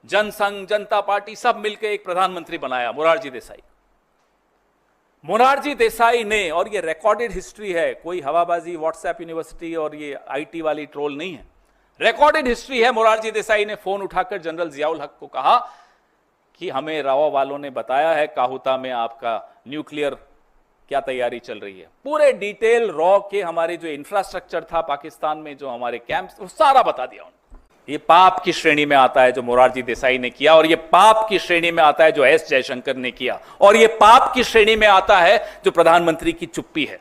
जनसंघ, जनता party सब मिलकर एक प्रधानमंत्री बनाया, मोरारजी देसाई। मोरारजी देसाई ने, और ये रिकॉर्डेड हिस्ट्री है, कोई हवाबाजी व्हाट्सएप यूनिवर्सिटी और ये आईटी वाली ट्रोल नहीं है, रिकॉर्डेड हिस्ट्री है। मोरारजी देसाई ने फोन उठाकर जनरल जियाउल हक को कहा कि हमें राव वालों ने बताया है काहुता में आपका न्यूक्लियर क्या तैयारी चल रही है। पूरे डिटेल रॉ के हमारे जो इंफ्रास्ट्रक्चर था पाकिस्तान में, जो हमारे कैंप्स, वो सारा बता दिया उनको। ये पाप की श्रेणी में आता है जो मोरारजी देसाई ने किया, और ये पाप की श्रेणी में आता है जो एस जयशंकर ने किया, और ये पाप की श्रेणी में आता है जो प्रधानमंत्री की चुप्पी है,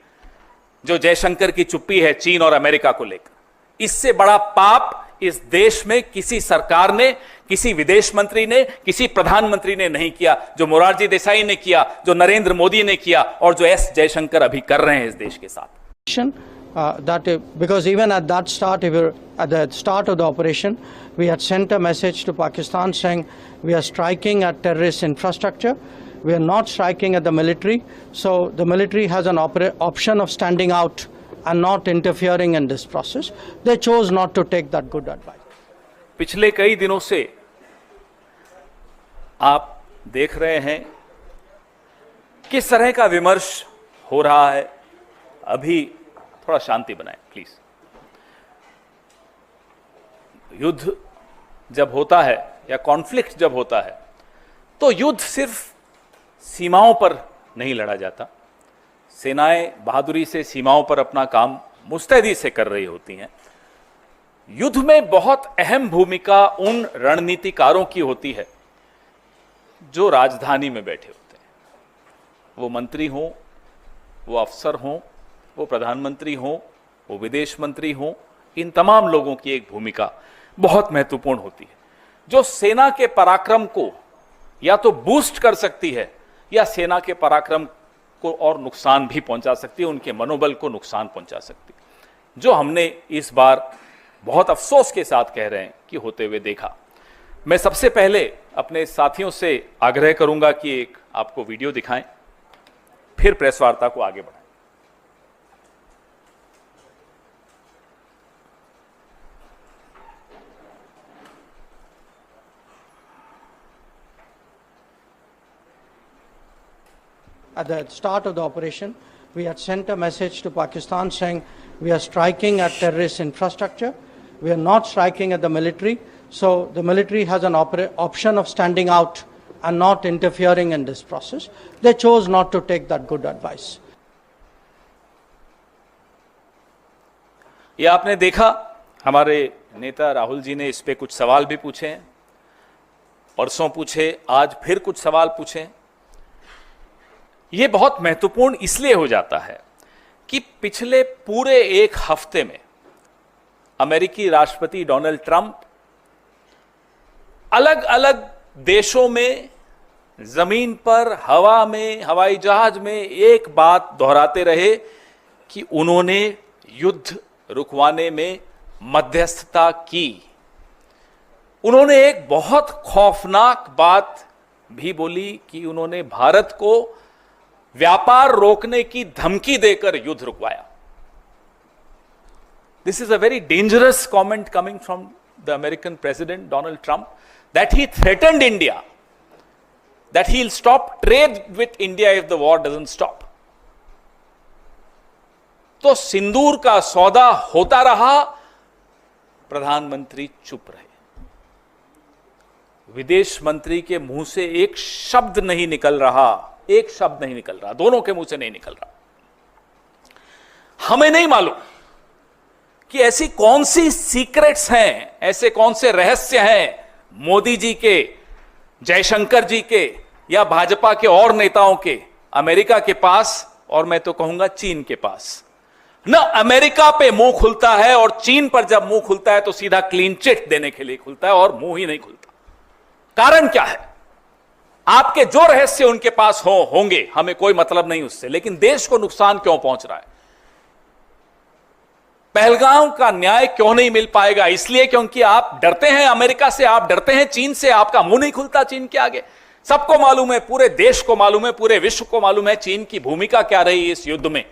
जो जयशंकर की चुप्पी है चीन और अमेरिका को लेकर। इससे बड़ा पाप इस देश में किसी सरकार ने, किसी विदेश मंत्री ने, किसी प्रधानमंत्री ने नहीं किया, जो मोरारजी देसाई ने किया, जो नरेंद्र मोदी ने किया, और जो एस जयशंकर अभी कर रहे हैं इस देश के साथ। Because even at the start of the operation, we had sent a message to Pakistan saying we are striking at terrorist infrastructure, we are not striking at the military, so the military has an option of standing out and not interfering in this process. They chose not to take that good advice. पिछले कई दिनों से आप देख रहे हैं किस तरह का विमर्श हो रहा है। अभी थोड़ा शांति बनाएं प्लीज। युद्ध जब होता है या कॉन्फ्लिक्ट जब होता है तो युद्ध सिर्फ सीमाओं पर नहीं लड़ा जाता। सेनाएं बहादुरी से सीमाओं पर अपना काम मुस्तैदी से कर रही होती हैं। युद्ध में बहुत अहम भूमिका उन रणनीतिकारों की होती है जो राजधानी में बैठे होते हैं। वो मंत्री हों, वो अफसर हों, वो प्रधानमंत्री हों, वो विदेश मंत्री हों, इन तमाम लोगों की एक भूमिका बहुत महत्वपूर्ण होती है, जो सेना के पराक्रम को या तो बूस्ट कर सकती है या सेना के पराक्रम को और नुकसान भी पहुंचा सकती है, उनके मनोबल को नुकसान पहुंचा सकती है, जो हमने इस बार बहुत अफसोस के साथ कह रहे हैं कि होते हुए देखा। मैं सबसे पहले अपने साथियों से आग्रह करूंगा कि एक आपको वीडियो दिखाएं, फिर प्रेस वार्ता को आगे बढ़ाएं। At the start of the operation, we had sent a message to Pakistan saying we are striking at terrorist infrastructure, we are not striking at the military, so the military has an option of standing out and not interfering in this process. They chose not to take that good advice. ये आपने देखा, हमारे नेता राहुल जी ने इस पे कुछ सवाल भी पूछे हैं, परसों पूछे, आज फिर कुछ सवाल पूछे। ये बहुत महत्वपूर्ण इसलिए हो जाता है कि पिछले पूरे एक हफ्ते में अमेरिकी राष्ट्रपति डोनाल्ड ट्रंप अलग अलग देशों में, जमीन पर, हवा में, हवाई जहाज में एक बात दोहराते रहे कि उन्होंने युद्ध रुकवाने में मध्यस्थता की। उन्होंने एक बहुत खौफनाक बात भी बोली कि उन्होंने भारत को व्यापार रोकने की धमकी देकर युद्ध रुकवाया। This is a very dangerous comment coming from the American President Donald Trump, that he threatened India, that he'll stop trade with India if the war doesn't stop. तो सिंदूर का सौदा होता रहा, प्रधानमंत्री चुप रहे। विदेश मंत्री के मुंह से एक शब्द नहीं निकल रहा, एक शब्द नहीं निकल रहा, दोनों के मुंह से नहीं निकल रहा। हमें नहीं मालूम कि ऐसी कौन सी सीक्रेट्स हैं, ऐसे कौन से रहस्य हैं मोदी जी के, जयशंकर जी के या भाजपा के और नेताओं के अमेरिका के पास, और मैं तो कहूंगा चीन के पास। न अमेरिका पे मुंह खुलता है, और चीन पर जब मुंह खुलता है तो सीधा क्लीन चिट देने के लिए खुलता है, और मुंह ही नहीं खुलता। कारण क्या है? आपके जो रहस्य उनके पास होंगे, हमें कोई मतलब नहीं उससे, लेकिन देश को नुकसान क्यों पहुंच रहा है? पहलगाम का न्याय क्यों नहीं मिल पाएगा? इसलिए क्योंकि आप डरते हैं अमेरिका से, आप डरते हैं चीन से, आपका मुंह नहीं खुलता चीन के आगे। सबको मालूम है, पूरे देश को मालूम है, पूरे विश्व को मालूम है चीन की भूमिका क्या रही इस युद्ध में,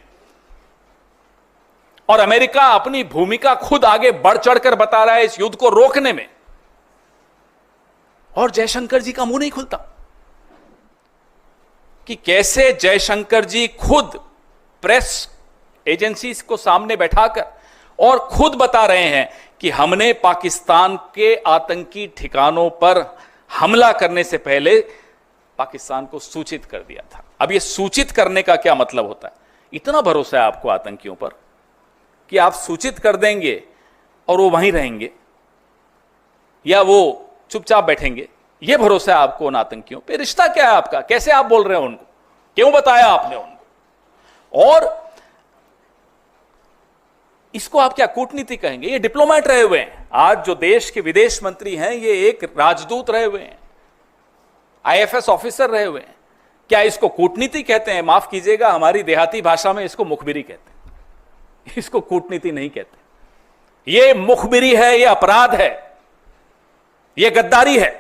और अमेरिका अपनी भूमिका खुद आगे बढ़ चढ़कर बता रहा है इस युद्ध को रोकने में। और जयशंकर जी का मुंह नहीं खुलता कि कैसे जयशंकर जी खुद प्रेस एजेंसीज को सामने बैठाकर और खुद बता रहे हैं कि हमने पाकिस्तान के आतंकी ठिकानों पर हमला करने से पहले पाकिस्तान को सूचित कर दिया था। अब यह सूचित करने का क्या मतलब होता है? इतना भरोसा है आपको आतंकियों पर कि आप सूचित कर देंगे और वो वहीं रहेंगे या वो चुपचाप बैठेंगे? यह भरोसा है आपको उन आतंकियों पे? रिश्ता क्या है आपका? कैसे आप बोल रहे हो उनको? क्यों बताया आपने उनको? और इसको आप क्या कूटनीति कहेंगे? ये डिप्लोमेट रहे हुए हैं। आज जो देश के विदेश मंत्री हैं ये एक राजदूत रहे हुए हैं, आईएफएस ऑफिसर रहे हुए हैं। क्या इसको कूटनीति कहते हैं? माफ कीजिएगा, हमारी देहाती भाषा में इसको मुखबिरी कहते हैं, इसको कूटनीति नहीं कहते। ये मुखबिरी है, ये अपराध है, ये गद्दारी है।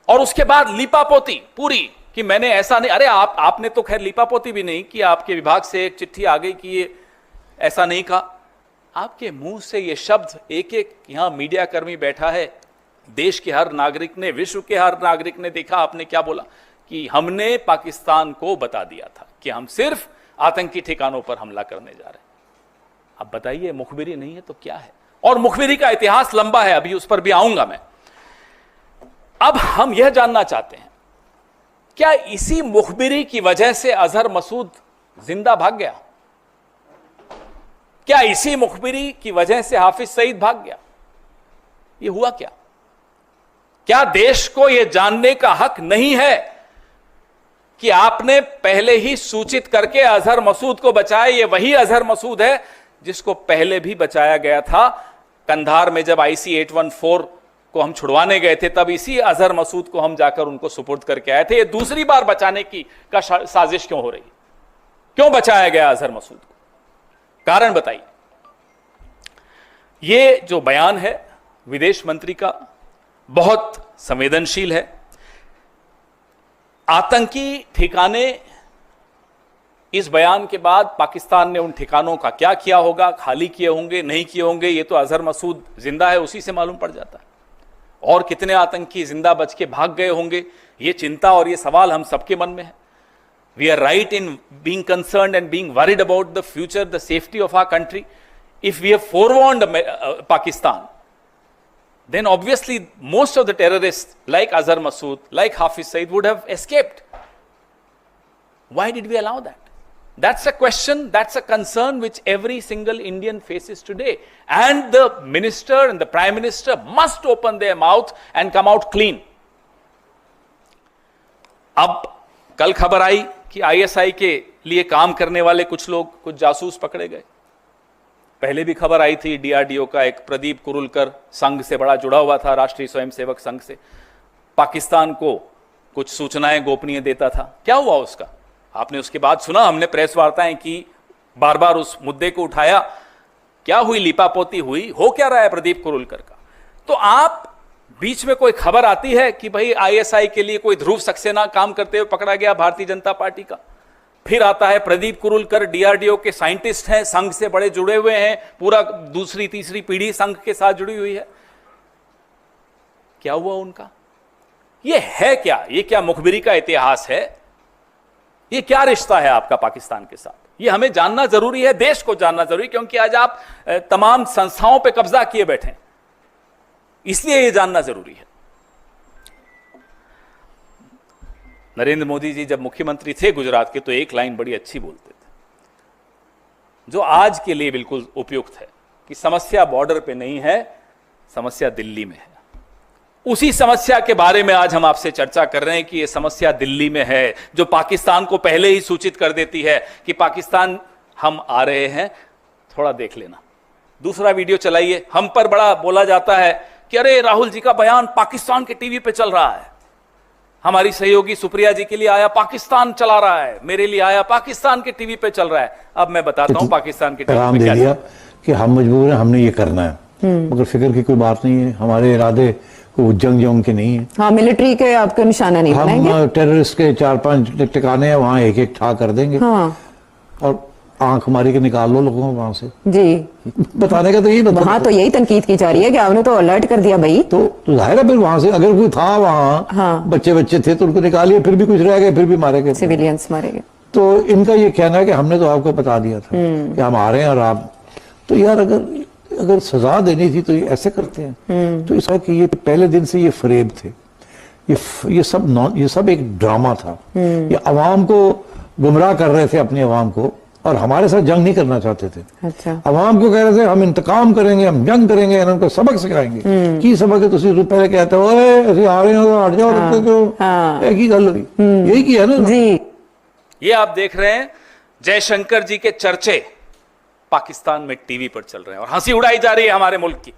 और उसके बाद लीपापोती पूरी कि मैंने ऐसा नहीं। अरे आपने तो खैर लीपापोती भी नहीं कि आपके विभाग से एक चिट्ठी आ गई कि ये ऐसा नहीं कहा। आपके मुंह से ये शब्द एक एक यहां मीडिया कर्मी बैठा है, देश के हर नागरिक ने, विश्व के हर नागरिक ने देखा आपने क्या बोला कि हमने पाकिस्तान को बता दिया था कि हम सिर्फ आतंकी ठिकानों पर हमला करने जा रहे हैं। अब बताइए, मुखबिरी नहीं है तो क्या है? और मुखबिरी का इतिहास लंबा है, अभी उस पर भी आऊंगा मैं। अब हम यह जानना चाहते हैं, क्या इसी मुखबिरी की वजह से अजहर मसूद जिंदा भाग गया? क्या इसी मुखबिरी की वजह से हाफिज सईद भाग गया? यह हुआ क्या? क्या देश को यह जानने का हक नहीं है कि आपने पहले ही सूचित करके अजहर मसूद को बचाया? यह वही अजहर मसूद है जिसको पहले भी बचाया गया था। कंधार में जब IC 814 को हम छुड़वाने गए थे, तब इसी अजहर मसूद को हम जाकर उनको सुपुर्द करके आए थे। ये दूसरी बार बचाने की साजिश क्यों हो रही? क्यों बचाया गया अजहर मसूद को? कारण बताइए। ये जो बयान है विदेश मंत्री का बहुत संवेदनशील है। आतंकी ठिकाने, इस बयान के बाद पाकिस्तान ने उन ठिकानों का क्या किया होगा, खाली किए होंगे, नहीं किए होंगे, ये तो अजहर मसूद जिंदा है उसी से मालूम पड़ जाता है। और कितने आतंकी जिंदा बच के भाग गए होंगे, ये चिंता और ये सवाल हम सबके मन में है। We are right in being concerned and being worried about the future, the safety of our country. If we have forewarned Pakistan, then obviously most of the terrorists like Azhar Masood, like Hafiz Saeed would have escaped. Why did we allow that? That's a question, that's a concern which every single Indian faces today. And the minister and the prime minister must open their mouth and come out clean. अब कल खबर आई कि ISI के लिए काम करने वाले कुछ लोग, कुछ जासूस पकड़े गए। पहले भी खबर आई थी, DRDO का एक प्रदीप कुरुलकर संघ से बड़ा जुड़ा हुआ था, राष्ट्रीय स्वयंसेवक संघ से, पाकिस्तान को कुछ सूचनाएं गोपनीय देता था। क्या हुआ उसका? आपने उसके बाद सुना, हमने प्रेस वार्ताएं की, बार बार उस मुद्दे को उठाया। क्या हुई? लिपापोती हुई? हो क्या रहा है प्रदीप कुरुलकर का? तो आप बीच में कोई खबर आती है कि भाई ISI के लिए कोई ध्रुव सक्सेना काम करते हुए पकड़ा गया भारतीय जनता पार्टी का। फिर आता है प्रदीप कुरुलकर, DRDO के साइंटिस्ट हैं, संघ से बड़े जुड़े हुए हैं, पूरा दूसरी तीसरी पीढ़ी संघ के साथ जुड़ी हुई है। क्या हुआ उनका? ये है क्या? ये क्या मुखबिरी का इतिहास है? ये क्या रिश्ता है आपका पाकिस्तान के साथ? ये हमें जानना जरूरी है, देश को जानना जरूरी, क्योंकि आज आप तमाम संस्थाओं पे कब्जा किए बैठे हैं, इसलिए ये जानना जरूरी है। नरेंद्र मोदी जी जब मुख्यमंत्री थे गुजरात के, तो एक लाइन बड़ी अच्छी बोलते थे, जो आज के लिए बिल्कुल उपयुक्त है, कि समस्या बॉर्डर पे नहीं है, समस्या दिल्ली में है। उसी समस्या के बारे में आज हम आपसे चर्चा कर रहे हैं कि यह समस्या दिल्ली में है, जो पाकिस्तान को पहले ही सूचित कर देती है कि पाकिस्तान हम आ रहे हैं, थोड़ा देख लेना। दूसरा वीडियो चलाइए। हम पर बड़ा बोला जाता है कि अरे राहुल जी का बयान पाकिस्तान के टीवी पे चल रहा है, हमारी सहयोगी सुप्रिया जी के लिए आया पाकिस्तान चला रहा है, मेरे लिए आया पाकिस्तान के टीवी पे चल रहा है। अब मैं बताता हूं पाकिस्तान के टीवी पे क्या दिया कि हम मजबूर हैं, हमने ये करना है, मगर फिक्र की कोई बात नहीं है। हमारे इरादे को जंग के नहीं है। हाँ, मिलिट्री के आपके निशाना नहीं बनाएंगे। हम टेररिस्ट के 4-5 ठिकाने हैं, वहां एक एक ठा कर देंगे। हाँ। और आंख मारी के निकाल लो लोगों को वहां से, जी बताने का तो यही वहां तो यही तनकीद की जा रही है कि आपने तो अलर्ट कर दिया भाई। तो जाहिर है फिर वहां से अगर कोई था वहां, हाँ। बच्चे थे तो उनको निकालिए, फिर भी कुछ रह गए, फिर भी मारे गए, सिविलियंस मारे गए। तो इनका ये कहना है कि हमने तो आपको बता दिया था कि हम आ रहे हैं और आप, तो यार अगर सजा देनी थी तो ये ऐसे करते हैं। तो इसका कि ये पहले दिन से ये फरेब थे, ये सब एक ड्रामा था। ये अवाम को गुमराह कर रहे थे, अपनी अवाम को, और हमारे साथ जंग नहीं करना चाहते थे। अच्छा। अवाम को कह रहे थे हम इंतकाम करेंगे, हम जंग करेंगे, उनको सबक सिखाएंगे। की सबक है? तुम पहले कहते हो ऐसे आ रहे हो तो हट जाओ, हाँ। एक ही गल हुई, यही किया ना जी। ये आप देख रहे हैं जयशंकर जी के चर्चे पाकिस्तान में टीवी पर चल रहे हैं और हंसी उड़ाई जा रही है हमारे मुल्क की।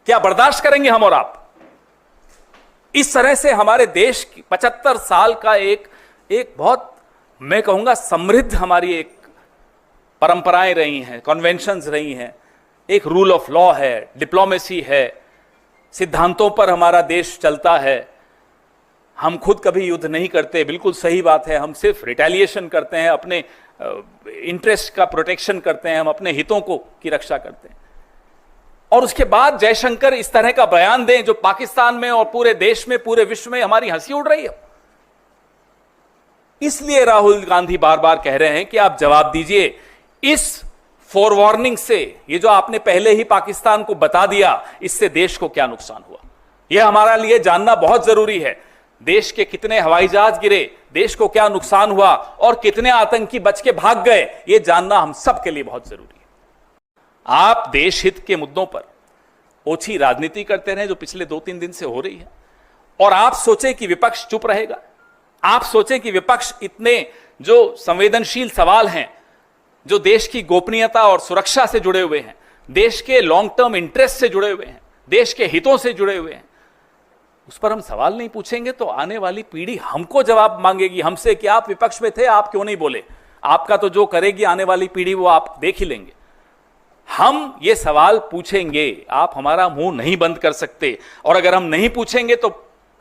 क्या बर्दाश्त करेंगे हम और आप? इस तरह से हमारे देश की 75 साल का एक बहुत, मैं कहूंगा, समृद्ध हमारी एक परंपराएं रही हैं, कन्वेंशंस रही हैं, एक रूल ऑफ लॉ है, डिप्लोमेसी है, सिद्धांतों पर हमारा देश चलता है। हम खुद कभी युद्ध नहीं करते, बिल्कुल सही बात है। हम सिर्फ रिटेलिएशन करते हैं, अपने इंटरेस्ट का प्रोटेक्शन करते हैं, हम अपने हितों की रक्षा करते हैं। और उसके बाद जयशंकर इस तरह का बयान दें जो पाकिस्तान में और पूरे देश में, पूरे विश्व में हमारी हंसी उड़ रही है। इसलिए राहुल गांधी बार बार कह रहे हैं कि आप जवाब दीजिए इस फोरवार्निंग से। ये जो आपने पहले ही पाकिस्तान को बता दिया, इससे देश को क्या नुकसान हुआ, यह हमारा लिए जानना बहुत जरूरी है। देश के कितने हवाई जहाज गिरे, देश को क्या नुकसान हुआ और कितने आतंकी बच के भाग गए, यह जानना हम सबके लिए बहुत जरूरी है। आप देश हित के मुद्दों पर ओछी राजनीति करते रहे जो पिछले 2-3 दिन से हो रही है, और आप सोचे कि विपक्ष चुप रहेगा। आप सोचे कि विपक्ष इतने जो संवेदनशील सवाल हैं, जो देश की गोपनीयता और सुरक्षा से जुड़े हुए हैं, देश के लॉन्ग टर्म इंटरेस्ट से जुड़े हुए हैं, देश के हितों से जुड़े हुए हैं, उस पर हम सवाल नहीं पूछेंगे तो आने वाली पीढ़ी हमको जवाब मांगेगी हमसे कि आप विपक्ष में थे, आप क्यों नहीं बोले। आपका तो जो करेगी आने वाली पीढ़ी वो आप देख ही लेंगे। हम ये सवाल पूछेंगे, आप हमारा मुंह नहीं बंद कर सकते। और अगर हम नहीं पूछेंगे तो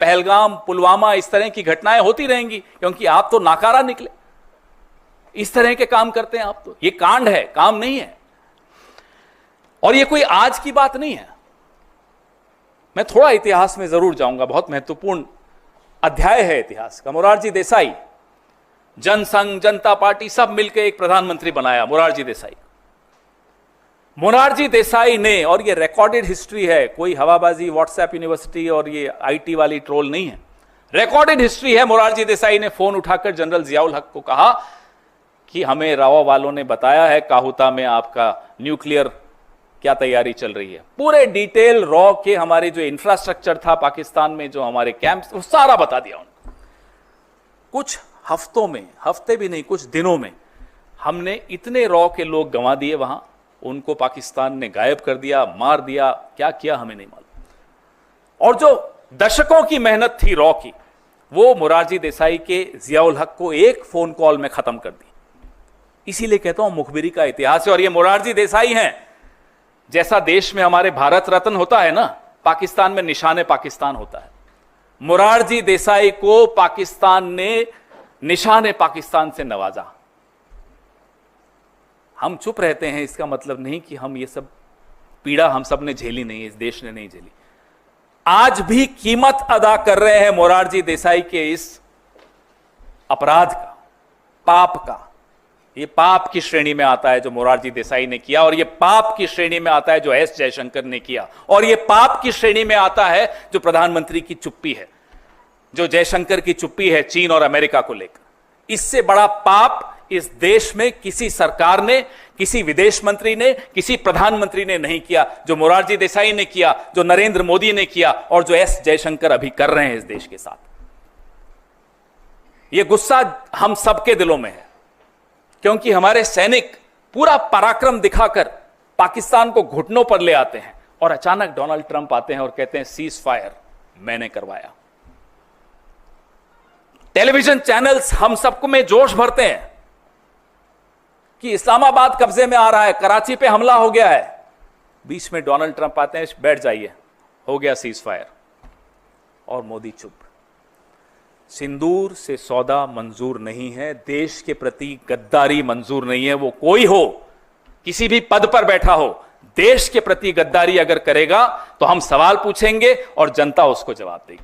पहलगाम, पुलवामा, इस तरह की घटनाएं होती रहेंगी, क्योंकि आप तो नाकारा निकले, इस तरह के काम करते हैं आप। तो ये कांड है, काम नहीं है। और ये कोई आज की बात नहीं है। मैं थोड़ा इतिहास में जरूर जाऊंगा, बहुत महत्वपूर्ण अध्याय है इतिहास का। मोरारजी देसाई, जनसंघ, जनता पार्टी सब मिलकर एक प्रधानमंत्री बनाया, मोरारजी देसाई। मोरारजी देसाई ने, और ये रिकॉर्डेड हिस्ट्री है, कोई हवाबाजी व्हाट्सएप यूनिवर्सिटी और ये आईटी वाली ट्रोल नहीं है, रिकॉर्डेड हिस्ट्री है। मोरारजी देसाई ने फोन उठाकर जनरल जियाउल हक को कहा कि हमें राव वालों ने बताया है काहुता में आपका न्यूक्लियर क्या तैयारी चल रही है। पूरे डिटेल रॉ के हमारे जो इंफ्रास्ट्रक्चर था पाकिस्तान में, जो हमारे कैंप्स, वो सारा बता दिया उनको। कुछ हफ्तों में, हफ्ते भी नहीं, कुछ दिनों में हमने इतने रॉ के लोग गंवा दिए वहां, उनको पाकिस्तान ने गायब कर दिया, मार दिया, क्या किया हमें नहीं मालूम। और जो दशकों की मेहनत थी रॉ की, वो मोरारजी देसाई के जियाउल हक को एक फोन कॉल में खत्म कर दी। इसीलिए कहता हूं मुखबिरी का इतिहास है। और ये मोरारजी देसाई हैं। जैसा देश में हमारे भारत रत्न होता है ना, पाकिस्तान में निशाने पाकिस्तान होता है। मोरारजी देसाई को पाकिस्तान ने निशाने पाकिस्तान से नवाजा। हम चुप रहते हैं, इसका मतलब नहीं कि हम ये सब पीड़ा हम सब ने झेली नहीं है, इस देश ने नहीं झेली। आज भी कीमत अदा कर रहे हैं मोरारजी देसाई के इस अपराध का, पाप का। ये पाप की श्रेणी में आता है जो मोरारजी देसाई ने किया, और ये पाप की श्रेणी में आता है जो एस जयशंकर ने किया, और ये पाप की श्रेणी में आता है जो प्रधानमंत्री की चुप्पी है, जो जयशंकर की चुप्पी है चीन और अमेरिका को लेकर। इससे बड़ा पाप इस देश में किसी सरकार ने, किसी विदेश मंत्री ने, किसी प्रधानमंत्री ने नहीं किया, जो मोरारजी देसाई ने किया, जो नरेंद्र मोदी ने किया, और जो एस जयशंकर अभी कर रहे हैं इस देश के साथ। यह गुस्सा हम सबके दिलों में है, क्योंकि हमारे सैनिक पूरा पराक्रम दिखाकर पाकिस्तान को घुटनों पर ले आते हैं, और अचानक डोनाल्ड ट्रंप आते हैं और कहते हैं सीज फायर मैंने करवाया। टेलीविजन चैनल्स हम सबको में जोश भरते हैं कि इस्लामाबाद कब्जे में आ रहा है, कराची पे हमला हो गया है। बीच में डोनाल्ड ट्रंप आते हैं, बैठ जाइए, हो गया सीज फायर, और मोदी चुप। सिंदूर से सौदा मंजूर नहीं है, देश के प्रति गद्दारी मंजूर नहीं है। वो कोई हो, किसी भी पद पर बैठा हो, देश के प्रति गद्दारी अगर करेगा तो हम सवाल पूछेंगे और जनता उसको जवाब देगी।